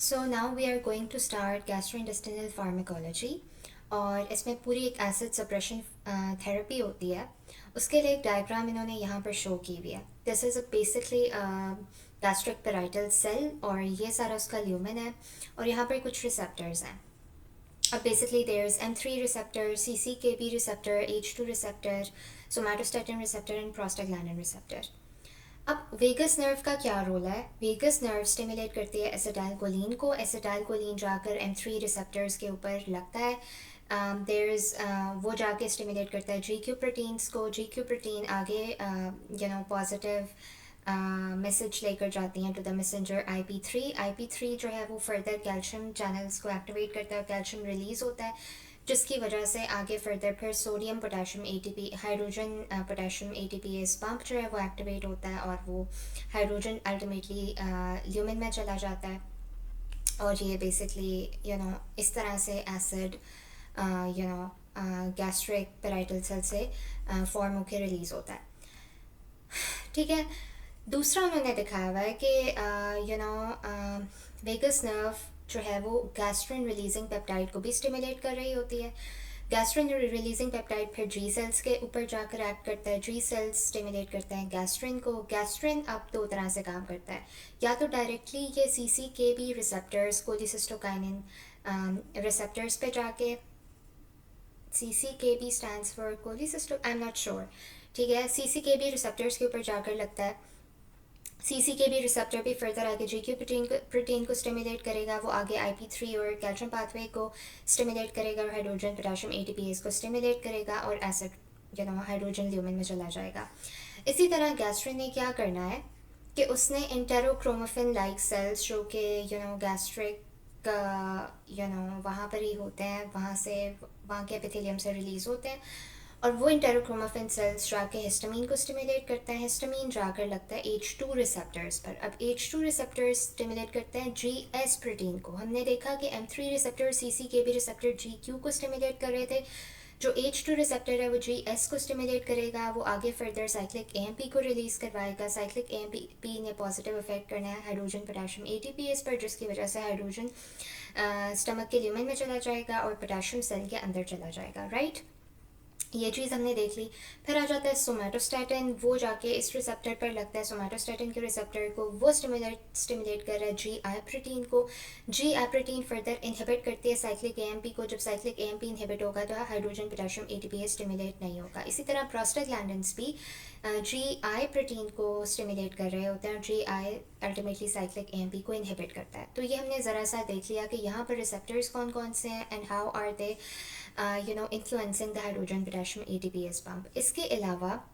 So now we are going to start gastrointestinal pharmacology और इसमें पूरी एक एसिड सप्रेशन थेरेपी होती है। उसके लिए एक डायग्राम इन्होंने यहाँ पर शो की हुई है। This is basically gastric parietal cell और ये सारा उसका ल्यूमेन है और यहाँ पर कुछ रिसेप्टर्स हैं। अब basically there is M3 receptor, CCKB receptor, H2 receptor, somatostatin receptor and prostaglandin receptor. अब वेगस नर्व का क्या रोल है? वेगस नर्व स्टिमुलेट करती है एसिटाइलकोलिन को। एसिटाइलकोलिन जाकर M3 रिसेप्टर्स के ऊपर लगता है। देयर इज़ वो जाके स्टिमुलेट करता है GQ प्रोटीन्स को। GQ प्रोटीन आगे पॉजिटिव मैसेज लेकर जाती हैं to the messenger IP3। IP3 जो है वो फर्दर कैल्शियम चैनल्स को एक्टिवेट करता है, कैल्शियम रिलीज़ होता है जिसकी वजह से आगे फर्दर फिर sodium potassium ATP hydrogen potassium ATPase pump जो है वो एक्टिवेट होता है और वो हाइड्रोजन अल्टीमेटली ल्यूमेन में चला जाता है और ये बेसिकली इस तरह से एसिड गैस्ट्रिक पेराइटल सेल से फॉर्म होकर रिलीज़ होता है। ठीक है। दूसरा उन्होंने दिखाया हुआ है कि वेगस नर्व जो है वो गैस्ट्रिन रिलीजिंग पेप्टाइड को भी स्टिमुलेट कर रही होती है। गैस्ट्रिन रिलीजिंग पेप्टाइड फिर जी सेल्स के ऊपर जाकर एक्ट करता है। जी सेल्स स्टिमुलेट करते हैं गैस्ट्रिन को। गैस्ट्रिन अब दो तरह से काम करता है, या तो डायरेक्टली ये CCKB रिसेप्टर्स कोलिसिस्टोकाइनिन रिसेप्टर्स पे जाके, CCKB stands for cholecysto, I am not sure. ठीक है, CCKB रिसेप्टर्स के ऊपर जाकर लगता है। CCKB रिसेप्टर भी फर्दर आगे GQ प्रोटीन को स्टिमुलेट करेगा, वो आगे IP3 और कैल्शियम पाथवे को स्टिमुलेट करेगा और हाइड्रोजन पोटेशियम ATPase को स्टिमुलेट करेगा और एसिड हाइड्रोजन ल्यूमेन में चला जाएगा। इसी तरह गैस्ट्रिन ने क्या करना है कि उसने इंटेरोक्रोमोफिन लाइक सेल्स जो कि गैस्ट्रिक वहाँ पर ही होते हैं, वहाँ के एपिथेलियम से रिलीज़ होते हैं और वो इंटेरोक्रोमोफिन सेल्स जाके हिस्टामीन को स्टिमुलेट करते हैं। हिस्टामीन जाकर लगता है H2 रिसेप्टर्स पर। अब H2 रिसेप्टर्स स्टिमुलेट करते हैं GS प्रोटीन को। हमने देखा कि M3 receptor CCKB receptor GQ को स्टिमुलेट कर रहे थे। जो H2 रिसेप्टर है वो GS को स्टिमुलेट करेगा, वो आगे फर्दर साइक्लिक AMP को रिलीज़ करवाएगा। साइक्लिक AMP ने पॉजिटिव इफेक्ट करना है हाइड्रोजन पोटेशियम ATPase पर, जिसकी वजह से हाइड्रोजन स्टमक के ल्यूमेन में चला जाएगा और पोटेशियम सेल के अंदर चला जाएगा। राइट, ये चीज़ हमने देख ली। फिर आ जाता है सोमैटोस्टैटिन, वो जाके इस रिसेप्टर पर लगता है। सोमैटोस्टैटिन के रिसेप्टर को वो स्टिमुलेट कर रहा है GI प्रोटीन को। GI प्रोटीन फर्दर इनहिबिट करती है साइक्लिक AMP को। जब साइक्लिक AMP इनहिबिट होगा तो हाइड्रोजन पोटेशियम ATPase स्टिमुलेट नहीं होगा। इसी तरह प्रोस्टाग्लैंडिन्स भी GI प्रोटीन को स्टिमुलेट कर रहे होते हैं और GI अल्टीमेटली साइक्लिक AMP को इनहिबिट करता है। तो ये हमने ज़रा सा देख लिया कि यहाँ पर रिसेप्टर्स कौन कौन से हैं and how are they influencing the hydrogen potassium ATPase pump. इसके अलावा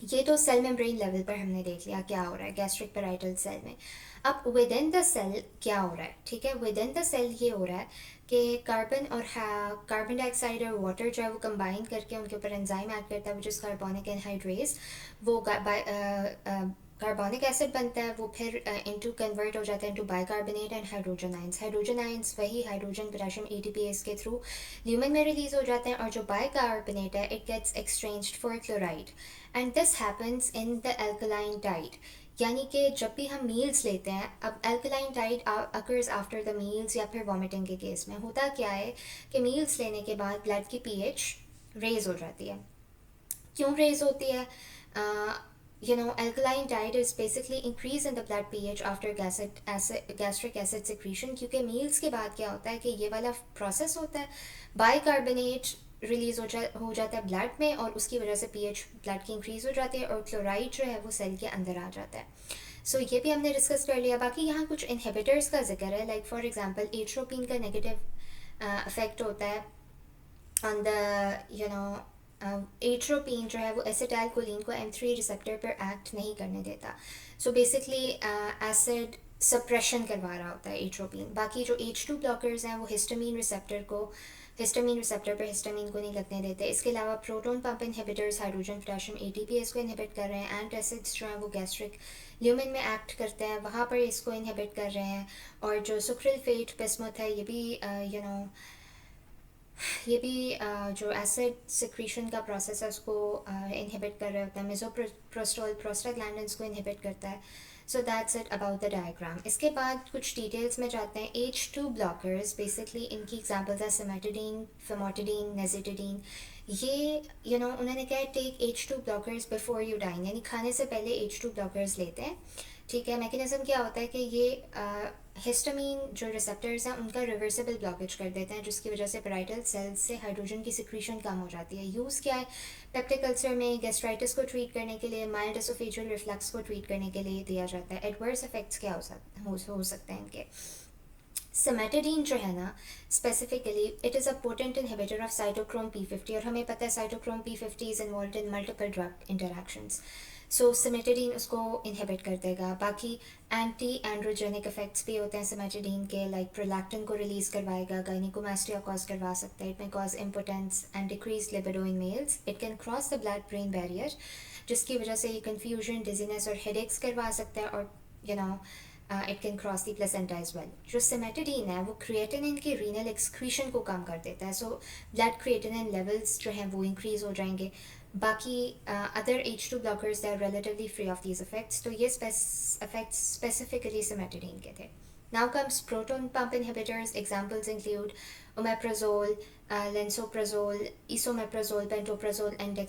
ये तो सेल मेम्ब्रेन लेवल पर हमने देख लिया क्या हो रहा है गैस्ट्रिक पेराइटल सेल में। अब विद इन द सेल क्या हो रहा है? ठीक है, विद इन द सेल ये हो रहा है कि कार्बन डाइऑक्साइड और वाटर जो है वो कंबाइन करके उनके ऊपर एंजाइम ऐड करता है, विच इज़ कार्बोनिक एनहाइड्रेज। वो कार्बोनिक एसिड बनता है, वो फिर इनटू कन्वर्ट हो जाता है into bicarbonate and hydrogen ions. Hydrogen ions वही हाइड्रोजन पोटेशियम ATPase के थ्रू ल्यूमेन में रिलीज हो जाते हैं और जो बाइकार्बोनेट है it gets exchanged for chloride and this happens in the alkaline diet. यानी कि जब भी हम मील्स लेते हैं, अब alkaline diet occurs after the meals या फिर वॉमिटिंग के केस में होता क्या है कि मील्स लेने के बाद ब्लड की pH रेज हो जाती है। क्यों रेज होती है? Alkaline diet is basically increase in the blood pH after gastric acid secretion, क्योंकि मील्स के बाद क्या होता है कि ये वाला प्रोसेस होता है, बाइकार्बोनेट रिलीज हो जाता है ब्लड में और उसकी वजह से pH ब्लड की इंक्रीज हो जाती है और क्लोराइड जो है वो सेल के अंदर आ जाता है। सो ये भी हमने डिस्कस कर लिया। बाकी यहाँ कुछ इनहिबिटर्स का जिक्र है, लाइक फॉर एग्जांपल एट्रोपिन का नेगेटिव इफेक्ट होता है ऑन द एट्रोपिन जो है वो एसिटाइलकोलिन को M3 रिसेप्टर पर एक्ट नहीं करने देता। सो बेसिकली एसिड सप्रेशन करवा रहा होता है एट्रोपिन। बाकी जो H2 ब्लॉकर्स हैं वो हिस्टामीन रिसेप्टर पर हिस्टामीन को नहीं लगने देते। इसके अलावा proton pump inhibitors hydrogen potassium ATPase को इनहिबिट कर रहे हैं। एंटासिड्स जो हैं वो गैस्ट्रिक ल्यूमेन में एक्ट करते हैं, वहाँ पर इसको इनहिबिट कर रहे हैं। और जो सुक्रिलफेट बिस्मुथ है ये भी जो एसिड सिक्रीशन का प्रोसेस है उसको इनहिबिट कर रहे होता है। मिसोप्रोस्टोल प्रोस्टाग्लैंडिन्स को इनहिबिट करता है। So that's it about the diagram. इसके बाद कुछ डिटेल्स में जाते हैं. H2 ब्लॉकर्स, बेसिकली इनकी एग्जांपल्स हैं सिमेटिडीन, फेमोटिडीन, नेजिटिडीन. ये उन्होंने क्या है, take H2 blockers before you dine, यानी खाने से पहले H2 ब्लॉकर्स लेते हैं. ठीक है. मैकेनिज्म क्या होता है कि ये हिस्टामीन जो रिसेप्टर्स हैं उनका रिवर्सिबल ब्लॉकेज कर देते हैं, जिसकी वजह से पैराइटल सेल्स से हाइड्रोजन की सिक्रीशन कम हो जाती है. यूज़ क्या है, पेप्टिक अल्सर में, गैस्ट्राइटिस को ट्रीट करने के लिए, माइल्ड एसोफेजियल रिफ्लक्स को ट्रीट करने के लिए दिया जाता है. एडवर्स इफेक्ट्स क्या हो सकते हैं इनके. सिमेटिडीन जो है ना, specifically it is a potent inhibitor of cytochrome P50, और हमें पता है cytochrome P50 is involve in multiple drug interactions. So cimetidine उसको इनहिबिट कर देगा. बाकी एंटी एंड्रोजेनिक इफेक्ट्स भी होते हैं सिमेटिडीन के, लाइक प्रोलैक्टिन को रिलीज करवाएगा, गायनिकोमास्टिया कॉज करवा सकता है. It may cause impotence and decrease libido in males. It can cross the blood brain barrier, जिसकी वजह से ये कन्फ्यूजन, डिजीनेस और हेडेक्स करवा सकता है. और it can cross the placenta as well. जो सिमेटिडीन है वो क्रिएटिनिन की रीनल एक्सक्रीशन को कम कर देता है. सो ब्लड क्रिएटिनिन लेवल्स जो हैं वो इंक्रीज हो जाएंगे. बाकी other H2 blockers they are relatively free of these effects. तो ये इफेक्ट्स स्पेसिफिकली सिमेटिडीन के थे. Now comes proton pump inhibitors. Examples include omeprazole, lansoprazole, esomeprazole, pantoprazole and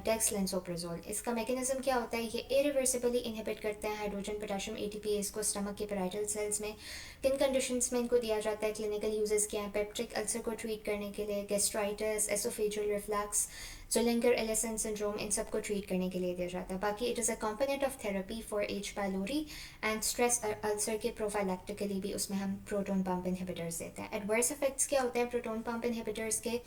dexlansoprazole. इसका मैकेनिज्म क्या होता है, ये इरिवर्सिबली इनहिबिट करते हैं हाइड्रोजन पोटेशियम ATPase को स्टमक के पैराइटल सेल्स में. किन कंडीशंस में इनको दिया जाता है, क्लिनिकल यूजेस क्या है, पेप्टिक अल्सर को ट्रीट करने के लिए, gastritis, oesophageal reflux, Zollinger Ellison syndrome, इन सब को ट्रीट करने के लिए दिया जाता है. बाकी it is a component of therapy for H. pylori and stress ulcer के प्रोफाइलैक्टिकली भी उसमें हम प्रोटोन पंप इनहिबिटर्स देते हैं. एडवर्स इफेक्ट्स क्या होते हैं प्रोटोन पंप इनहिबिटर्स के,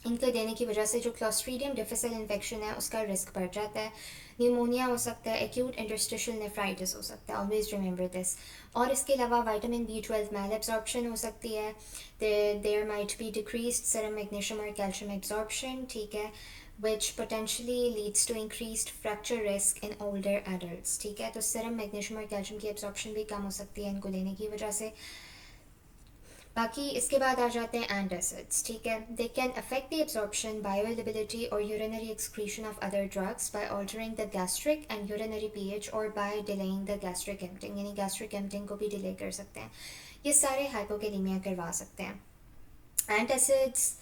इनके देने की वजह से जो क्लोस्ट्रीडियम डिफिसिल इन्फेक्शन है उसका रिस्क बढ़ जाता है. न्यूमोनिया हो सकता है, एक्यूट इंटरस्टिशियल नेफ्राइटिस हो सकता है. Always remember this. और इसके अलावा विटामिन B12 मैल एब्जॉर्प्शन हो सकती है. There might be decreased serum magnesium और कैल्शियम एब्जॉर्प्शन. ठीक है, which potentially leads to increased fracture risk in older adults. ठीक है, तो सीरम मैग्नीशियम और कैल्शियम की एब्जॉर्प्शन भी कम हो सकती है इनको लेने की वजह से. बाकी इसके बाद आ जाते हैं एंटासिड्स. ठीक है, they can affect the absorption, bioavailability और urinary excretion of other drugs by altering the gastric and urinary pH और by delaying the gastric emptying, यानी गैस्ट्रिक एम्प्टिंग को भी डिले कर सकते हैं. ये सारे हाइपोकैलेमिया करवा सकते हैं. एंटासिड्स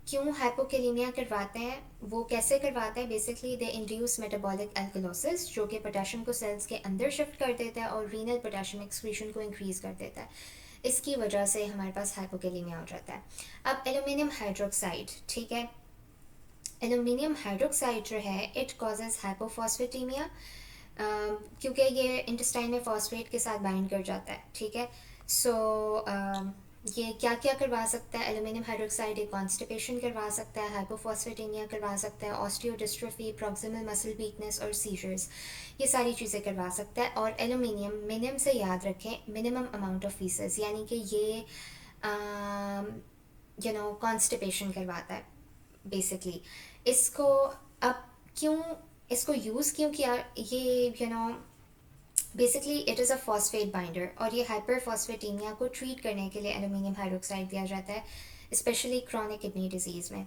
क्यों हाइपोकैलेमिया करवाते हैं, वो कैसे करवाते हैं, basically they induce metabolic alkalosis, जो कि पोटेशियम को सेल्स के अंदर शिफ्ट कर देता है और रीनल पोटेशियम एक्सक्रीशन को इंक्रीज कर देता है. इसकी वजह से हमारे पास हाइपोकैलेमिया हो जाता है. अब एल्यूमिनियम हाइड्रोक्साइड. ठीक है, एल्यूमिनियम हाइड्रोक्साइड जो है इट कॉजेज हाइपोफॉस्फेटीमिया, क्योंकि ये इंटेस्टाइन में फॉस्फेट के साथ बाइंड कर जाता है. ठीक है, सो ये क्या क्या करवा सकता है एल्यूमिनियम हाइड्रोक्साइड, एक कॉन्स्टिपेशन करवा सकता है, हाइपोफॉस्फेटीमिया करवा सकता है, ऑस्टियोडिस्ट्रोफी, प्रॉक्सिमल मसल वीकनेस और सीजर्स, ये सारी चीज़ें करवा सकता है. और एल्यूमिनियम मिनिमम से याद रखें, मिनिमम अमाउंट ऑफ फीसेस, यानी कि ये कॉन्स्टिपेशन करवाता है बेसिकली. इसको अब क्यों इसको यूज़ क्यों किया, ये basically it is a phosphate binder, और ये हाइपरफॉस्फेटीमिया को ट्रीट करने के लिए एल्यूमिनियम हाइड्रोक्साइड दिया जाता है, स्पेशली क्रॉनिक किडनी डिजीज़ में.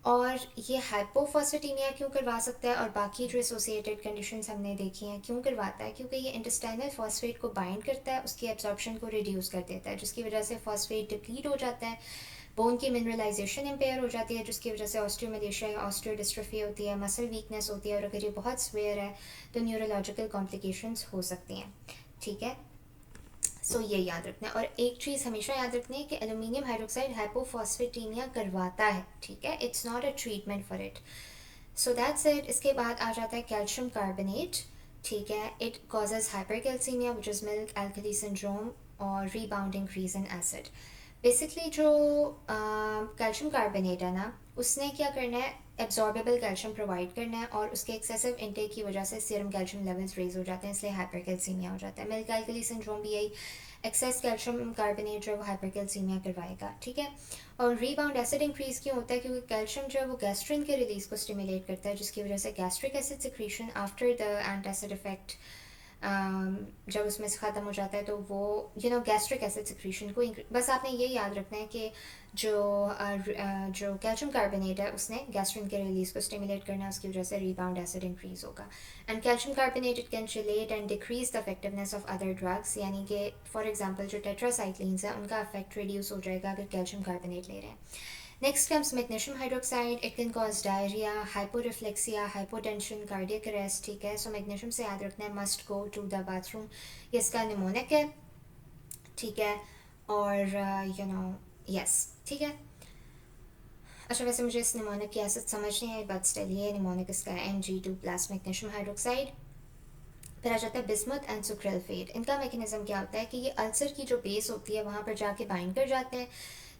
और ये हाइपोफॉस्फेटीमिया क्यों करवा सकता है, और बाकी जो एसोसिएटेड कंडीशंस हमने देखी हैं क्यों करवाता है, क्योंकि ये इंटेस्टाइनल फॉस्फेट को बाइंड करता है, उसकी एब्जॉर्प्शन को रिड्यूस कर देता है, जिसकी वजह से फॉस्फेट डिप्लीट हो जाता है, बोन की मिनरलाइजेशन इम्पेयर हो जाती है, जिसकी वजह से ऑस्टियोमेलेशिया या ऑस्टियोडिस्ट्रोफी होती है, मसल वीकनेस होती है, और अगर ये बहुत स्वेयर है तो न्यूरोलॉजिकल कॉम्प्लिकेशंस हो सकती हैं. ठीक है, सो ये याद रखना है. और एक चीज़ हमेशा याद रखनी है कि एल्यूमिनियम हाइड्रोक्साइड हाइपोफॉस्फेटीमिया करवाता है. ठीक है, it's not a treatment for it. So that's it. इसके बाद आ जाता है कैल्शियम कार्बोनेट. ठीक है, it causes hypercalcaemia which is milk alkali syndrome और rebound increase in acid. Basically जो कैल्शियम कार्बोनेट है ना, उसने क्या करना है, एब्जॉर्बेबल कैल्शियम प्रोवाइड करना है, और उसके एक्सेसिव इनटेक की वजह से सीरम कैल्शियम लेवल्स रेज हो जाते हैं, इसलिए हाइपरकैल्सीमिया हो जाता है. मिल्क एल्कली सिंड्रोम भी यही, एक्सेस कैल्शियम कार्बोनेट जो है वो हाइपरकैल्सीमिया करवाएगा. ठीक है, और रीबाउंड एसिड इंक्रीज क्यों होता है, क्योंकि कैल्शियम जो है वो गैस्ट्रिन के रिलीज को स्टिमुलेट करता है, जिसकी वजह से gastric acid secretion after the antacid effect जब उसमें से ख़त्म हो जाता है तो वो गैस्ट्रिक एसिड सिक्रीशन को बस आपने ये याद रखना है कि जो कैल्शियम कार्बोनेट है उसने गैस्ट्रिन के रिलीज को स्टिमुलेट करना है, उसकी वजह से रीबाउंड एसिड इंक्रीज होगा। And calcium carbonate it can chelate and decrease the effectiveness of other drugs, यानी कि फॉर एग्जांपल जो टेट्रासाइक्लिन्स है उनका इफेक्ट रिड्यूस हो जाएगा अगर कैल्शियम कार्बोनेट ले रहे हैं। Next comes magnesium hydroxide. It can cause diarrhea, hyporeflexia, hypotension, cardiac arrest. ठीक है, so magnesium से याद रखना है must go to the bathroom. ये इसका निमोनिक है, ठीक है, और yes, ठीक है। अच्छा, वैसे मुझे इस निमोनिक की एसिड समझ नहीं आई, बट स्टिल ये निमोनिक इसका है Mg2+ मैग्नीशियम हाइड्रोक्साइड। फिर आ जाता है बिस्मुथ एंड सुक्रेल्फेट। इनका मैकेनिज्म क्या होता है कि ये अल्सर की जो बेस होती है वहाँ पर जाके बाइंड कर जाते हैं।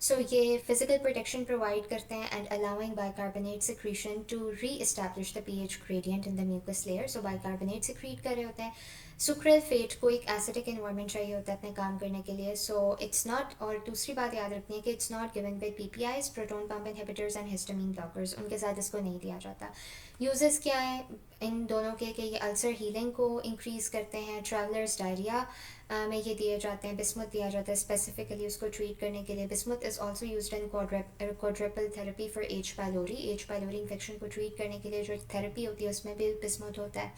सो ये फिजिकल प्रोटेक्शन प्रोवाइड करते हैं and allowing bicarbonate secretion to reestablish the pH gradient in the mucus layer. So bicarbonate secrete कर रहे होते हैं। सुक्रेल्फेट को एक एसिडिक एनवायरनमेंट चाहिए होता है अपने काम करने के लिए। सो इट्स नॉट, और दूसरी बात याद रखनी है कि it's not given by PPIs, proton pump inhibitors and histamine blockers, उनके साथ इसको नहीं दिया जाता। यूजेस क्या है इन दोनों के कि ये अल्सर हीलिंग को इंक्रीज़ करते हैं। ट्रैवलर्स डायरिया में ये दिए जाते हैं। बिस्मुथ दिया जाता है स्पेसिफिकली उसको ट्रीट करने के लिए। Bismuth is also used in quadruple therapy for H pylori. H pylori infection को ट्रीट करने के लिए जो थेरेपी होती है उसमें भी बिस्मुथ होता है।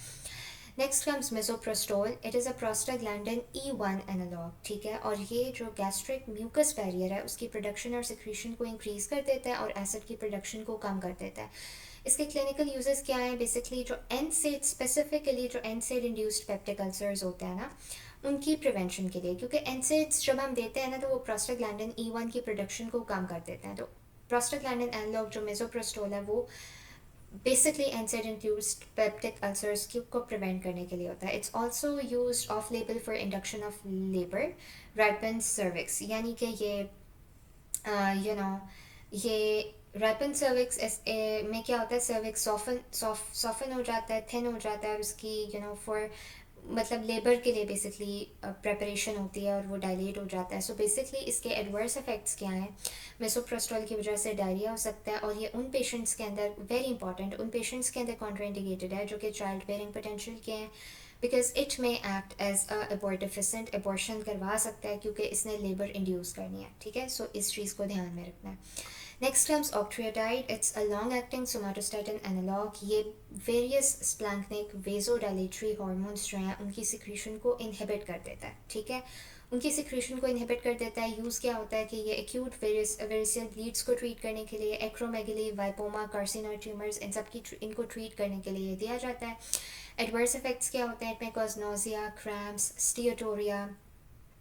Next comes misoprostol. It is a prostaglandin E1 analogue, ठीक है, और ये जो गैस्ट्रिक म्यूकस बैरियर है उसकी प्रोडक्शन और सिक्रीशन को इंक्रीज़ कर देता है और एसिड की प्रोडक्शन को कम कर देता है। इसके क्लिनिकल यूजेस क्या हैं? बेसिकली जो एनसेड, स्पेसिफिकली जो एनसेड इंड्यूस्ड पेप्टिक अल्सर्स होते हैं ना, उनकी प्रिवेंशन के लिए, क्योंकि एनसेड्स जब हम देते हैं ना तो वो प्रोस्टाग्लैंडिन E1 की प्रोडक्शन को कम कर देते हैं। तो प्रोस्टाग्लैंडिन एनालॉग जो मिसोप्रोस्टोल है वो basically NSAID induced peptic ulcers को प्रिवेंट करने के लिए होता है। It's also use off label for induction of labour, ripened cervix, यानी कि ये यू नो ये रैपेंड सर्विक्स में क्या होता है, सर्विक्स सॉफन हो जाता है, थिन हो जाता है, और उसकी फॉर मतलब लेबर के लिए बेसिकली प्रेपरेशन होती है और वो डायलेट हो जाता है। सो बेसिकली इसके एडवर्स इफेक्ट्स क्या हैं? मिसोप्रोस्टोल की वजह से डायरिया हो सकता है, और ये उन पेशेंट्स के अंदर, वेरी इंपॉर्टेंट, उन पेशेंट्स के अंदर कॉन्ट्राइंडिकेटेड है जो कि चाइल्ड बेयरिंग पोटेंशियल के हैं, because it may act as a abortifacient, abortion करवा सकता है क्योंकि इसने लेबर इंड्यूस करनी है, ठीक है। सो इस चीज़ को ध्यान में रखना है। Next comes octreotide. It's a long acting somatostatin analogue. ये वेरियस स्प्लैंक्निक वेजोडाइलेटरी हार्मोन्स जो हैं उनकी सिक्रीशन को इनहिबिट कर देता है, ठीक है, उनकी सिक्रीशन को इनहिबिट कर देता है। यूज़ क्या होता है कि ये एक्यूट वेरिसियल ब्लीड्स को ट्रीट करने के लिए, एक्रोमेगली, वाइपोमा, कार्सिनोइड ट्यूमर्स, इन सब की इनको ट्रीट करने के लिए दिया जाता है। एडवर्स इफेक्ट्स क्या होते हैं? इट में कॉज नोजिया, क्रैम्प्स, स्टीयोटोरिया,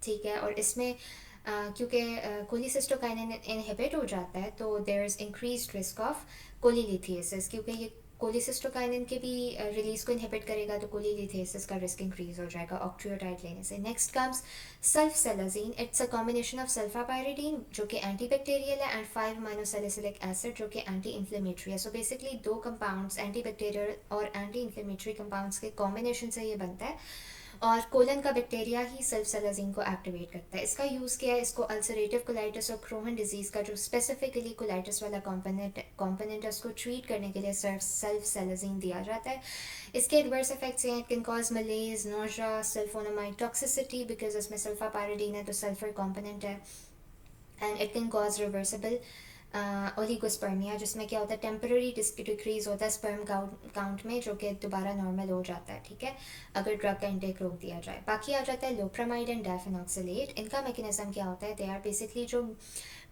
ठीक है, और इसमें क्योंकि कोलिसिस्टोकाइनिन इनहिबिट हो जाता है तो there is increased risk of cholelithiasis, क्योंकि ये कोलिसिस्टोकाइनिन के भी रिलीज को इनहिबिट करेगा तो कोलिलिथियसिस का रिस्क इंक्रीज हो जाएगा ऑक्ट्रियोटाइड लेने से। Next comes sulfasalazine. It's a combination of sulfapyridine जो कि एंटीबैक्टीरियल है एंड 5-माइनोसैलिसिलिक एसिड जो कि एंटी इन्फ्लेमेटरी है। सो बेसिकली दो कंपाउंड्स, एंटीबैक्टीरियल और एंटी इन्फ्लेमेटरी कंपाउंड्स के कॉम्बिनेशन से ये बनता है, और कोलन का बैक्टीरिया ही सल्फसेलाजीन को एक्टिवेट करता है। इसका यूज़ किया है, इसको अल्सरेटिव कोलाइटिस और क्रोहन डिजीज़ का जो स्पेसिफिकली कोलाइटिस वाला कॉम्पोनेंट है उसको ट्रीट करने के लिए सल्फसेलाजीन दिया जाता है। इसके एडवर्स इफेक्ट्स हैं, it can cause malaise, nausea, sulfonamide toxicity, because इसमें सल्फापायरिडीन है तो सल्फर कॉम्पोनेंट है, and it can cause reversible oligospermia, जिसमें क्या होता है, टेम्पररी डिक्रीज होता है स्पर्म काउंट में, जो कि दोबारा नॉर्मल हो जाता है, ठीक है, अगर ड्रग का इंटेक रोक दिया जाए। बाकी आ जाता है लोप्रामाइड एंड डाइफेनॉक्सिलेट। इनका मैकेनिज्म क्या होता है? दे आर बेसिकली जो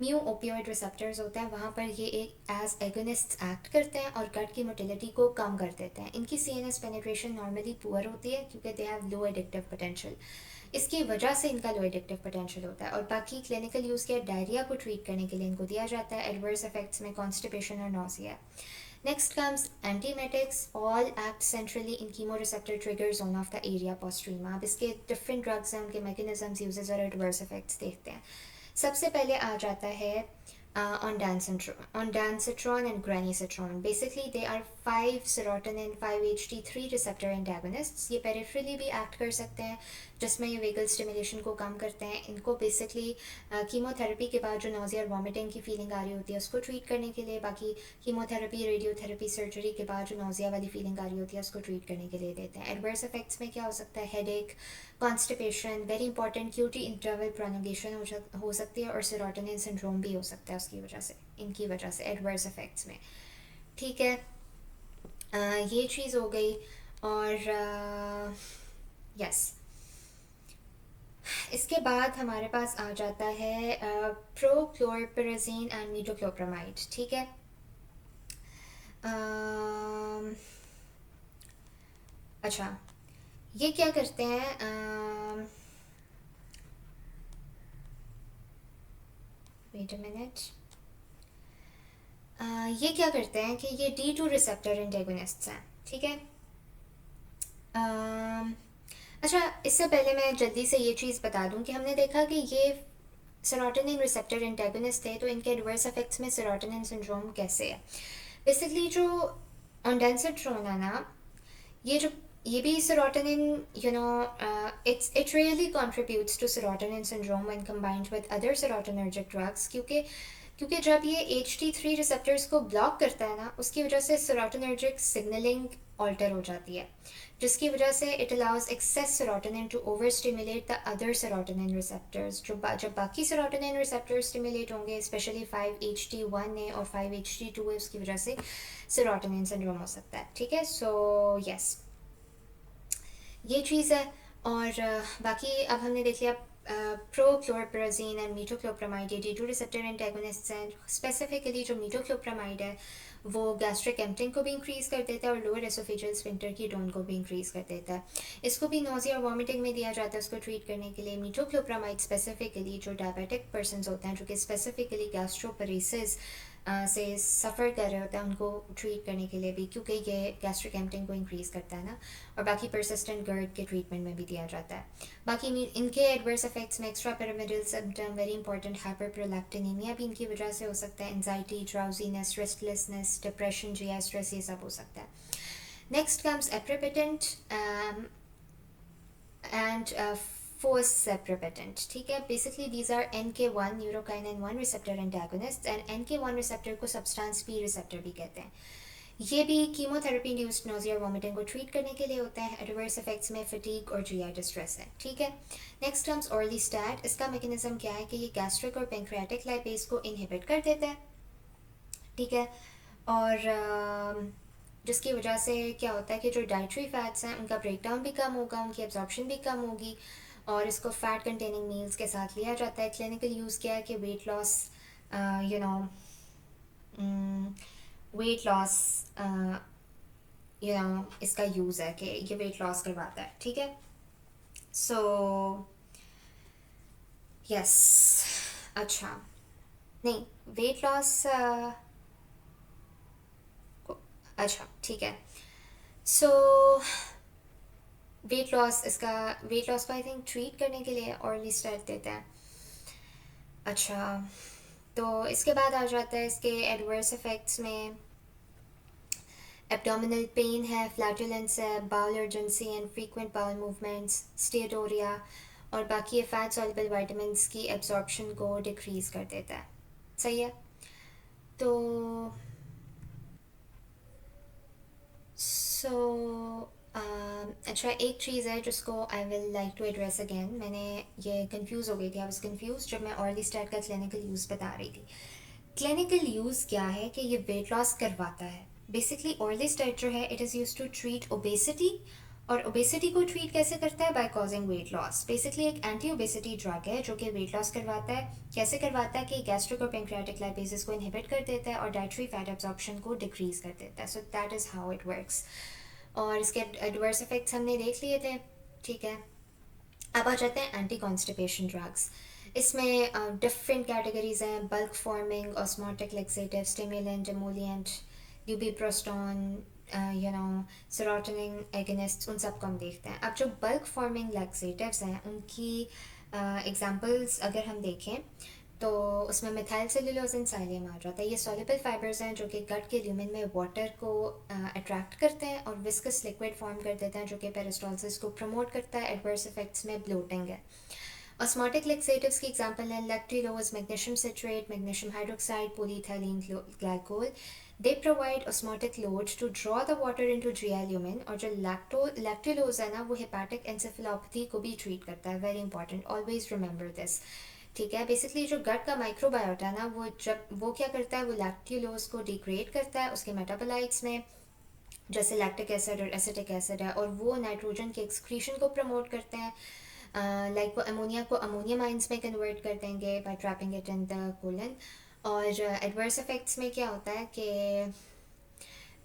म्यू ओपियोइड रिसेप्टर्स होते हैं वहाँ पर ये एक एज एगोनिस्ट एक्ट करते हैं और गट की मोटिलिटी को कम कर देते हैं। इनकी सीएनएस पेनिट्रेशन नॉर्मली पुअर होती है क्योंकि they have low addictive potential, इसकी वजह से इनका लो एडिक्टिव पोटेंशियल होता है। और बाकी क्लिनिकल यूज़ किया, डायरिया को ट्रीट करने के लिए इनको दिया जाता है। एडवर्स इफेक्ट्स में कॉन्स्टिपेशन और nausea. Next comes antiemetics. All act centrally in chemo receptor trigger zone of the area postrema. अब इसके डिफरेंट ड्रग्स हैं, उनके मैकेनिज्म्स, यूजेस और एडवर्स इफेक्ट्स देखते हैं। सबसे पहले आ जाता है ondansetron and granisetron. Basically they are 5 serotonin 5-HT3 receptor antagonists, ये पेरिफेरली भी एक्ट कर सकते हैं, जिसमें ये वेगल स्टिमुलेशन को कम करते हैं। इनको बेसिकली कीमोथेरेपी के बाद जो नोज़िया और वॉमिटिंग की फीलिंग आ रही होती है उसको ट्रीट करने के लिए, बाकी कीमोथेरेपी, रेडियोथेरेपी, सर्जरी के बाद जो नोज़िया वाली फीलिंग आ रही होती है उसको ट्रीट करने के लिए देते हैं। एडवर्स इफेक्ट्स में क्या हो सकता है? Headache, constipation, very important QT interval prolongation हो सकती है, और सेरोटोनिन सिंड्रोम भी हो सकता है उसकी वजह से, इनकी वजह से एडवर्स इफेक्ट्स में। ठीक है, ये चीज़ हो गई। और यस, इसके बाद हमारे पास आ जाता है प्रोक्लोरपिराज़ीन एंड मीटोक्लोप्रामाइड। ठीक है, अच्छा, ये क्या करते हैं? Wait a minute. ये क्या करते हैं कि ये D2 रिसेप्टर एंटेगोनिस्ट्स हैं। ठीक है, अच्छा, इससे पहले मैं जल्दी से ये चीज़ बता दूं कि हमने देखा कि ये सेरोटोनिन रिसेप्टर एंटेगोनिस्ट थे, तो इनके एडवर्स इफेक्ट्स में सेरोटोनिन सिंड्रोम कैसे है? बेसिकली जो ऑन्डेंसेट्रोन है ना, ये भी serotonin, it really contributes to serotonin syndrome when combined with other serotonergic drugs, क्योंकि जब ये HT3 रिसेप्टर्स को ब्लॉक करता है ना, उसकी वजह से serotonergic सिग्नलिंग ऑल्टर हो जाती है, जिसकी वजह से it allows excess serotonin to over stimulate the other serotonin receptors. जब बाकी सेरोटोनिन रिसेप्टर्स स्टिमुलेट होंगे, स्पेशली 5-HT1 है और 5-HT2 है, उसकी वजह से सेरोटोनिन सिंड्रोम हो सकता है। ठीक है, सो यस, ये चीज़ है। और बाकी अब हमने देख लिया प्रोक्लोरपिराज़ीन एंड मीटोक्लोप्रामाइड, ये D2 रिसेप्टर एंटेगोनिस्ट्स हैं। स्पेसिफिकली जो मीटोक्लोप्रामाइड है वो गैस्ट्रिक एम्पटिंग को भी इंक्रीज़ कर देता है और लोअर एसोफेजियल स्फिंक्टर की टोन को भी इंक्रीज़ कर देता है। इसको भी नोज़िया और वॉमिटिंग में दिया जाता है उसको ट्रीट करने के लिए। मीटोक्लोप्रामाइड स्पेसिफिकली जो डायबिटिक पर्सनस होते हैं, जो कि स्पेसिफिकली गैस्ट्रोपरेसिस से सफ़र कर रहे होते हैं, उनको ट्रीट करने के लिए भी, क्योंकि ये गैस्ट्रिक एम्पटिंग को इंक्रीज़ करता है ना। और बाकी परसिस्टेंट गर्ड के ट्रीटमेंट में भी दिया जाता है। बाकी इनके एडवर्स इफेक्ट्स में extra pyramidal symptom, very important hyperprolactinaemia भी इनकी वजह से हो सकता है, anxiety, drowsiness, restlessness, depression, GI stress, ये सब हो सकता है। Next comes aprepitant and fosaprepitant. ठीक है, basically these are NK1 neurokinin 1 receptor antagonist, and NK1 receptor को सब्सटेंस पी रिसेप्टर भी कहते हैं। ये भी कीमोथेरेपी इंड्यूस्ड नोज़िया और वॉमिटिंग को ट्रीट करने के लिए होता है। एडवर्स इफेक्ट्स में फटीग और जीआई डिस्ट्रेस है। ठीक है, नेक्स्ट कम्स ऑर्लीस्टैट। इसका मैकेनिज्म क्या है कि ये गैस्ट्रिक और पेंक्रियाटिक लाइपेज को इनहिबिट कर देता है। ठीक है, और जिसकी वजह से क्या होता है कि जो डाइटरी फैट्स हैं उनका ब्रेकडाउन भी कम होगा, उनकी एब्जॉर्प्शन भी कम होगी, और इसको फैट कंटेनिंग मील्स के साथ लिया जाता है। क्लिनिकल यूज़ क्या है कि weight loss, you know weight loss, इसका यूज़ है कि ये वेट लॉस करवाता है। ठीक है, सो यस, अच्छा, नहीं, वेट लॉस, अच्छा ठीक है, सो वेट लॉस को आई थिंक ट्रीट करने के लिए ऑर्लीस्टैट देता है। अच्छा, तो इसके बाद आ जाता है इसके एडवर्स इफेक्ट्स में एब्डोमिनल पेन है, फ्लैटुलेंस है, bowel urgency and frequent bowel movements, steatorrhoea, और बाकी ये फैट सॉल्युबल विटामिन्स की एब्जॉर्प्शन को डिक्रीज़ कर देता है। सही है, तो अच्छा, एक चीज़ है जिसको I will like to address again. मैंने ये कंफ्यूज हो गई थी, आई वाज कंफ्यूज जब मैं ऑर्लीस्टैट का क्लिनिकल यूज़ बता रही थी। क्लिनिकल यूज़ क्या है कि ये वेट लॉस करवाता है। बेसिकली ऑर्लीस्टैट जो है it is use to treat obesity, और ओबेसिटी को ट्रीट कैसे करता है? By causing weight loss. Basically एक एंटी ओबेसिटी ड्रग है जो कि वेट लॉस करवाता है। कैसे करवाता है कि गैस्ट्रिक और पेंक्रियाटिक लाइपेजेस को इनहिबिट कर देता है और डाइटरी फैट एब्जॉर्प्शन को डिक्रीज कर देता है। So that is how it works, और इसके एडवर्स इफेक्ट्स हमने देख लिए थे। ठीक है, अब आ जाते हैं एंटी कॉन्स्टिपेशन ड्रग्स। इसमें डिफरेंट कैटेगरीज हैं: bulk forming, osmotic laxative, stimulant, emollient, lubiprostone, serotonin agonist, उन सबको हम देखते हैं। अब जो बल्क फॉर्मिंग लैक्सेटिव्स हैं उनकी एग्जांपल्स अगर हम देखें तो उसमें मिथाइल सेलुलोज एंड साइलियम आ जाता है। ये सॉल्युबल फाइबर्स हैं जो कि गट के ल्यूमेन में वाटर को अट्रैक्ट करते हैं और विस्कस लिक्विड फॉर्म कर देते हैं जो कि पेरिस्टालसिस को प्रमोट करता है। एडवर्स इफेक्ट्स में ब्लोटिंग है। ऑस्मोटिक लेक्सेटिव्स की एग्जांपल हैं lactulose, magnesium citrate, magnesium hydroxide, polyethylene glycol. They provide osmotic load to draw the water into GI lumen. और जो लैक्टिलोज है ना, वो हेपाटिक एंसेफेलोपैथी को भी ट्रीट करता है। Very important, always remember this. ठीक है, बेसिकली जो गट का माइक्रोबायोटा है ना, वो क्या करता है, वो लैक्टिलोज को डिग्रेड करता है उसके मेटाबोलाइट्स में, जैसे लैक्टिक एसिड और एसिटिक एसिड है, और वो नाइट्रोजन के एक्सक्रीशन को प्रमोट करते हैं। लाइक वो अमोनिया को अमोनियम आइंस में कन्वर्ट कर देंगे by trapping it in the colon. और एडवर्स इफेक्ट्स में क्या होता है कि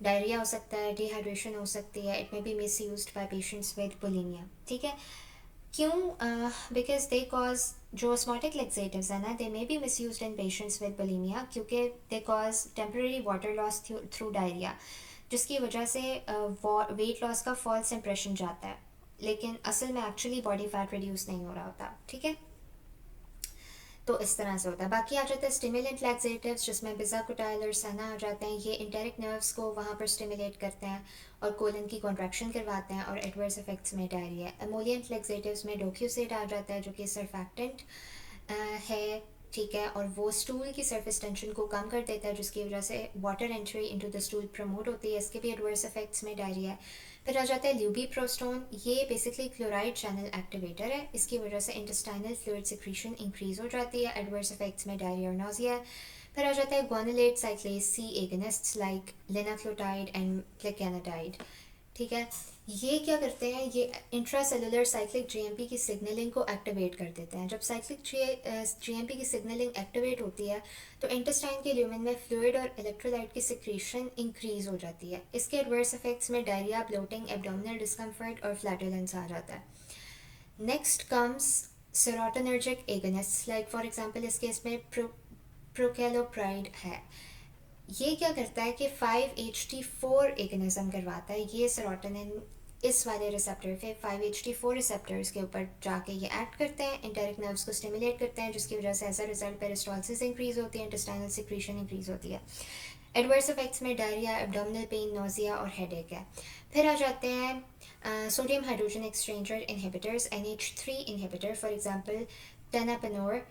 डायरिया हो सकता है, डिहाइड्रेशन हो सकती है, it may be misuse by patients with bulimia. ठीक है, क्यों? बिकॉज दे कॉज जो ऑस्मोटिक लेक्सेटिव्स है ना, they may be misuse in patients with bulimia क्योंकि they cause temporary water loss through diarrhoea, जिसकी वजह से वेट लॉस का फॉल्स इंप्रेशन जाता है, लेकिन असल में एक्चुअली बॉडी फैट रिड्यूस नहीं हो रहा होता। ठीक है, तो इस तरह से होता है। बाकी आ जाता है स्टिमुलेंट लैक्सेटिव्स, जिसमें बिजाकुटाइल और सना आ जाते हैं। ये इंटेरिक नर्व्स को वहाँ पर स्टिमुलेट करते हैं और कोलन की कॉन्ट्रैक्शन करवाते हैं। और एडवर्स इफेक्ट्स में डायरिया। एमोलियंट लैक्सेटिव्स में डोक्यूसेट आ जाता है जो कि सर्फैक्टेंट है। ठीक है, और वो स्टूल की सरफेस टेंशन को कम कर देता है, जिसकी वजह से water entry into the stool promote होती है। इसके भी एडवर्स इफेक्ट्स में डायरिया है। फिर आ जाता है ल्यूबीप्रोस्टोन। ये बेसिकली क्लोराइड चैनल एक्टिवेटर है, इसकी वजह से इंटेस्टाइनल फ्लूइड सिक्रीशन इंक्रीज हो जाती है। एडवर्स इफेक्ट्स में डायरिया और नोजिया। फिर आ जाता है ग्वानुलेट साइक्लेज सी एगनिस्ट्स लाइक लिनाक्लोटाइड एंड प्लेकेनाडाइड। ठीक है, ये क्या करते हैं, ये इंट्रासेलुलर साइक्लिक जीएमपी की सिग्नलिंग को एक्टिवेट कर देते हैं। जब साइक्लिक जीएमपी की सिग्नलिंग एक्टिवेट होती है तो इंटेस्टाइन के ल्यूमेन में फ्लूइड और इलेक्ट्रोलाइट की सिक्रीशन इंक्रीज हो जाती है। इसके एडवर्स इफेक्ट्स में डायरिया, ब्लोटिंग, एब्डोमिनल डिस्कम्फर्ट और फ्लैटुलेंस आ जाता है। Next comes serotonergic agonist, like for example इस केस में प्रोकैलोप्राइड है। ये क्या करता है कि 5-HT4 एगनिज्म करवाता है। ये सेरोटोनिन इस वाले रिसेप्टर पे 5-HT4 रिसेप्टर्स के ऊपर जाके ये एक्ट करते हैं, इंटेरिक नर्व्स को स्टिमुलेट करते हैं, जिसकी वजह से as a result peristalsis increase होती है, इंटेस्टाइनल सिक्रीशन इंक्रीज होती है। एडवर्स इफेक्ट्स में डायरिया, एब्डोमिनल पेन, नोजिया और हेडेक है। फिर आ जाते हैं sodium hydrogen exchanger inhibitors, NH3 inhibitor for example tenapanor.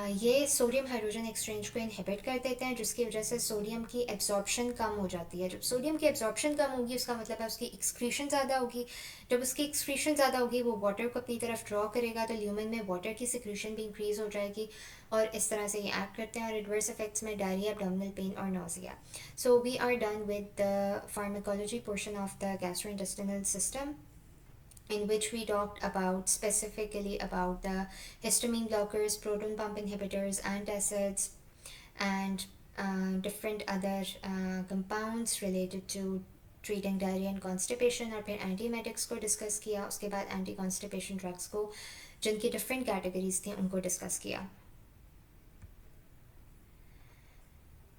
ये सोडियम हाइड्रोजन एक्सचेंज को इनहिबिट कर देते हैं, जिसकी वजह से सोडियम की एब्जॉर्प्शन कम हो जाती है। जब सोडियम की एब्जॉर्प्शन कम होगी उसका मतलब है उसकी एक्सक्रीशन ज़्यादा होगी। जब उसकी एक्सक्रीशन ज़्यादा होगी वो वाटर को अपनी तरफ ड्रॉ करेगा, तो ल्यूमन में वाटर की सिक्रीशन भी इंक्रीज हो जाएगी। और इस तरह से ये एक्ट करते हैं। और एडवर्स इफेक्ट्स में डायरिया, एब्डोमिनल पेन और nausea. So we are done with the pharmacology portion of the gastrointestinal system, in which we talked about specifically about the histamine blockers, proton pump inhibitors, antacids, and different other compounds related to treating diarrhoea and constipation. और फिर antiemetics को discuss किया, उसके बाद anti constipation drugs को जिनकी different categories थी उनको डिस्कस किया।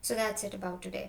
सो दैट्स इट अबाउट टुडे।